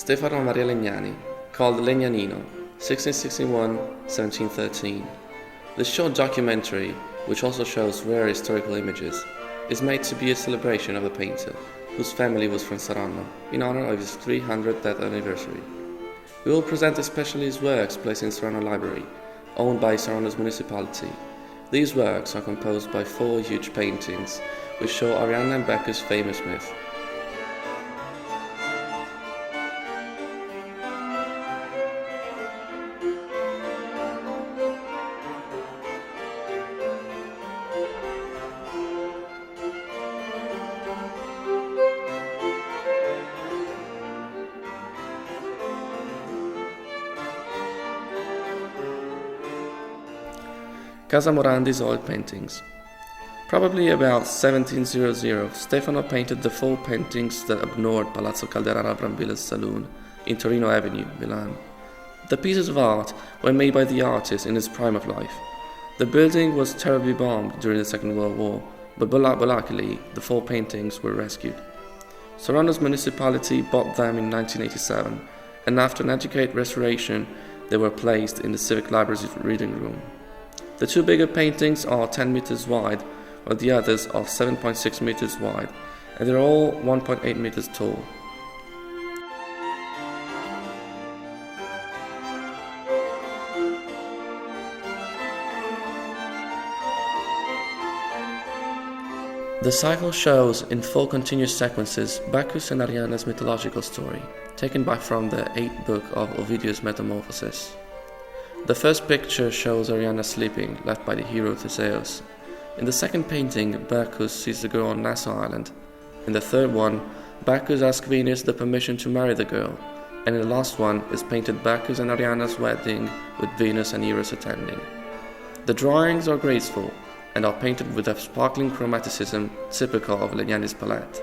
Stefano Maria Legnani, called Legnanino, 1661-1713. This short documentary, which also shows rare historical images, is made to be a celebration of the painter, whose family was from Saronno, in honor of his 300th death anniversary. We will present especially his works placed in Saronno Library, owned by Saronno's municipality. These works are composed by 4 huge paintings, which show Arianna and Bacchus' famous myth. Casa Morandi's oil paintings. Probably about 1700, Stefano painted the 4 paintings that adorned Palazzo Calderara Brambilla's saloon in Torino Avenue, Milan. The pieces of art were made by the artist in his prime of life. The building was terribly bombed during the Second World War, but luckily the 4 paintings were rescued. Saronno's municipality bought them in 1987, and after an adequate restoration, they were placed in the Civic Library's reading room. The 2 bigger paintings are 10 meters wide, while the others are 7.6 meters wide, and they're all 1.8 meters tall. The cycle shows, in 4 continuous sequences, Bacchus and Arianna's mythological story, taken from the 8th book of Ovidio's Metamorphoses. The first picture shows Arianna sleeping, left by the hero Theseus. In the second painting, Bacchus sees the girl on Nassau Island. In the third one, Bacchus asks Venus the permission to marry the girl, and in the last one is painted Bacchus and Arianna's wedding with Venus and Eros attending. The drawings are graceful and are painted with a sparkling chromaticism typical of Legnani's palette.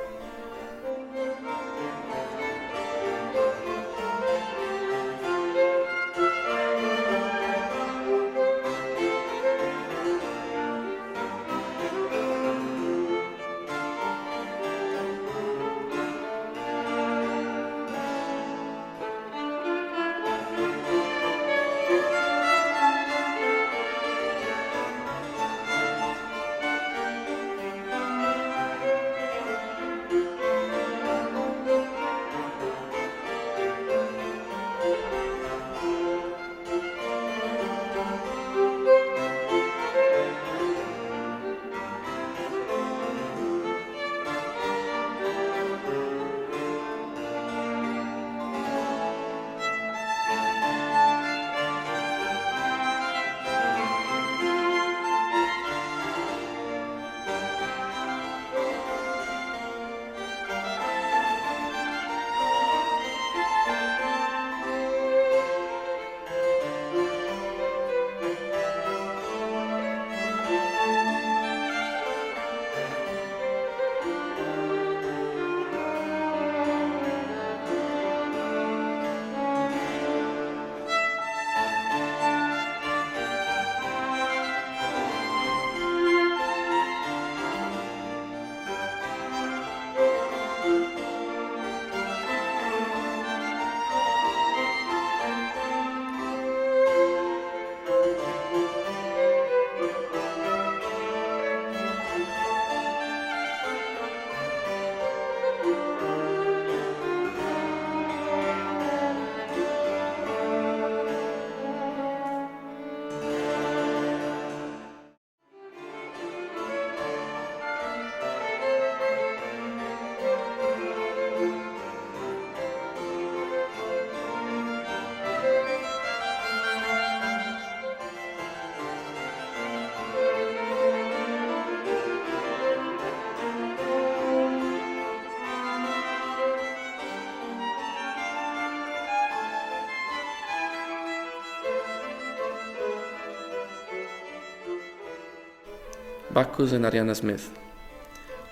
Bacchus and Arianna's myth.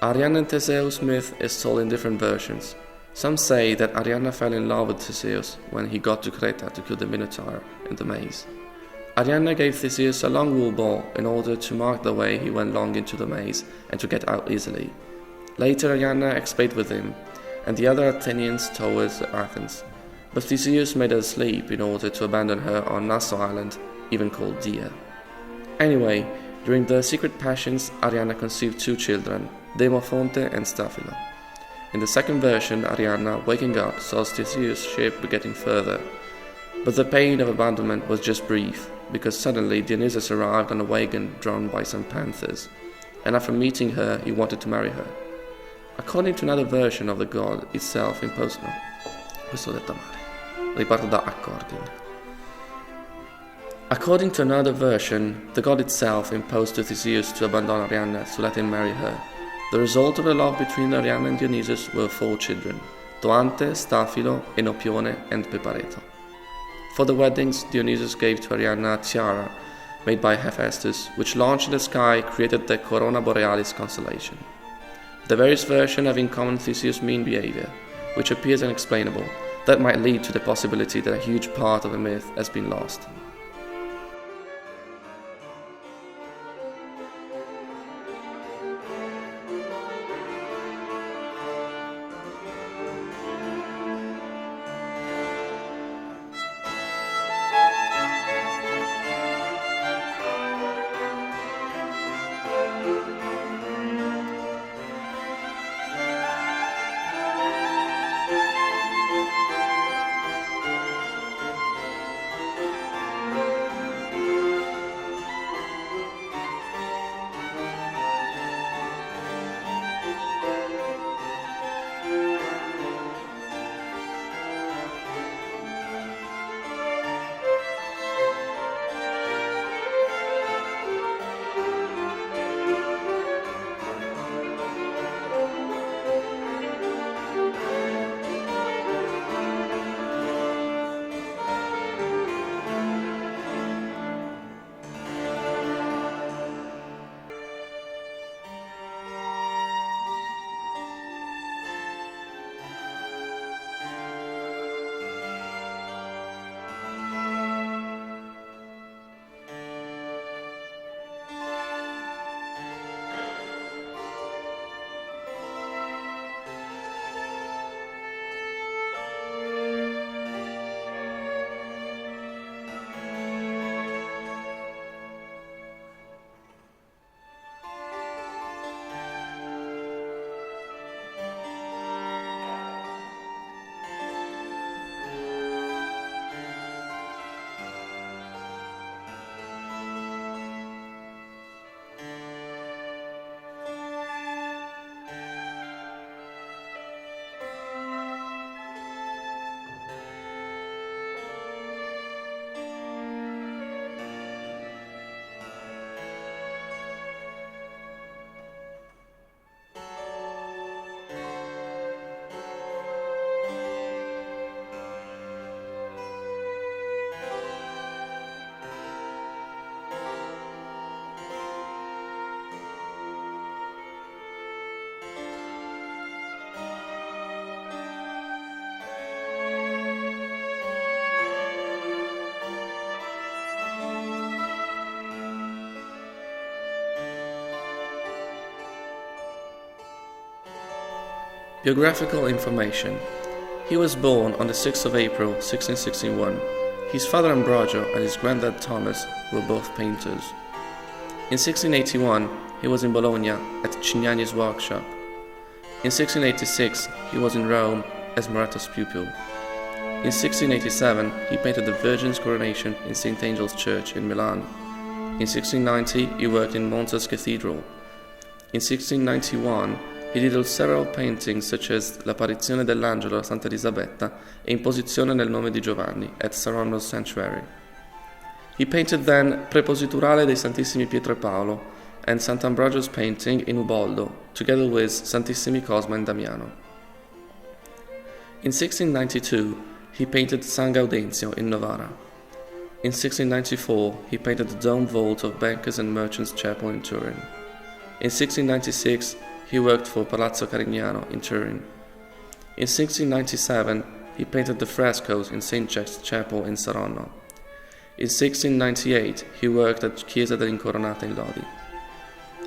Arianna and Theseus' myth is told in different versions. Some say that Arianna fell in love with Theseus when he got to Creta to kill the Minotaur in the maze. Arianna gave Theseus a long wool ball in order to mark the way he went long into the maze and to get out easily. Later Arianna explayed with him and the other Athenians towards Athens. but Theseus made her sleep in order to abandon her on Nassau Island, even called Dia. Anyway, during the secret passions, Arianna conceived 2 children, Demofonte and Stafilo. In the second version, Arianna, waking up, saw Theseus' ship getting further, but the pain of abandonment was just brief, because suddenly Dionysus arrived on a wagon drawn by some panthers, and after meeting her, he wanted to marry her. According to another version of the god itself imposed... No, questo ho detto male. Riparto da according. According to another version, the god itself imposed to Theseus to abandon Arianna to let him marry her. The result of the love between Arianna and Dionysus were 4 children, Toante, Stafilo, Enopione, and Pepareto. For the weddings, Dionysus gave to Arianna a tiara made by Hephaestus, which launched in the sky created the Corona Borealis constellation. The various versions have in common Theseus' mean behavior, which appears unexplainable. That might lead to the possibility that a huge part of the myth has been lost. Biographical information. He was born on the 6th of April, 1661. His father Ambrogio and his granddad Thomas were both painters. In 1681, he was in Bologna at Cignani's workshop. In 1686, he was in Rome as Muratto's pupil. In 1687, he painted the Virgin's coronation in St. Angel's Church in Milan. In 1690, he worked in Monza's Cathedral. In 1691, he did several paintings such as L'apparizione dell'angelo a Santa Elisabetta e Imposizione nel nome di Giovanni at Saronno's Sanctuary. He painted then Prepositurale dei Santissimi Pietro e Paolo and Sant'Ambrogio's painting in Uboldo, together with Santissimi Cosma and Damiano. In 1692, he painted San Gaudenzio in Novara. In 1694, he painted the domed vault of Bankers' and Merchants' Chapel in Turin. In 1696, he worked for Palazzo Carignano in Turin. In 1697, he painted the frescoes in St. Jack's Chapel in Saronno. In 1698, he worked at Chiesa dell'Incoronata in Lodi.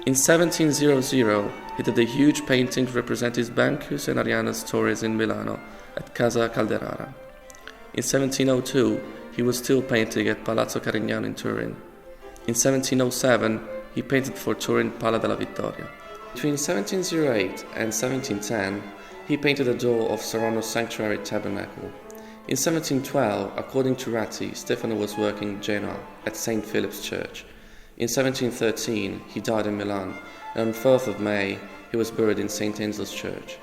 In 1700, he did a huge painting representing Bacchus and Arianna's stories in Milano at Casa Calderara. In 1702, he was still painting at Palazzo Carignano in Turin. In 1707, he painted for Turin Pala della Vittoria. Between 1708 and 1710, he painted the door of Serrano's Sanctuary Tabernacle. In 1712, according to Ratti, Stefano was working in Genoa at St. Philip's Church. In 1713, he died in Milan, and on 4th of May, he was buried in St. Enzo's Church.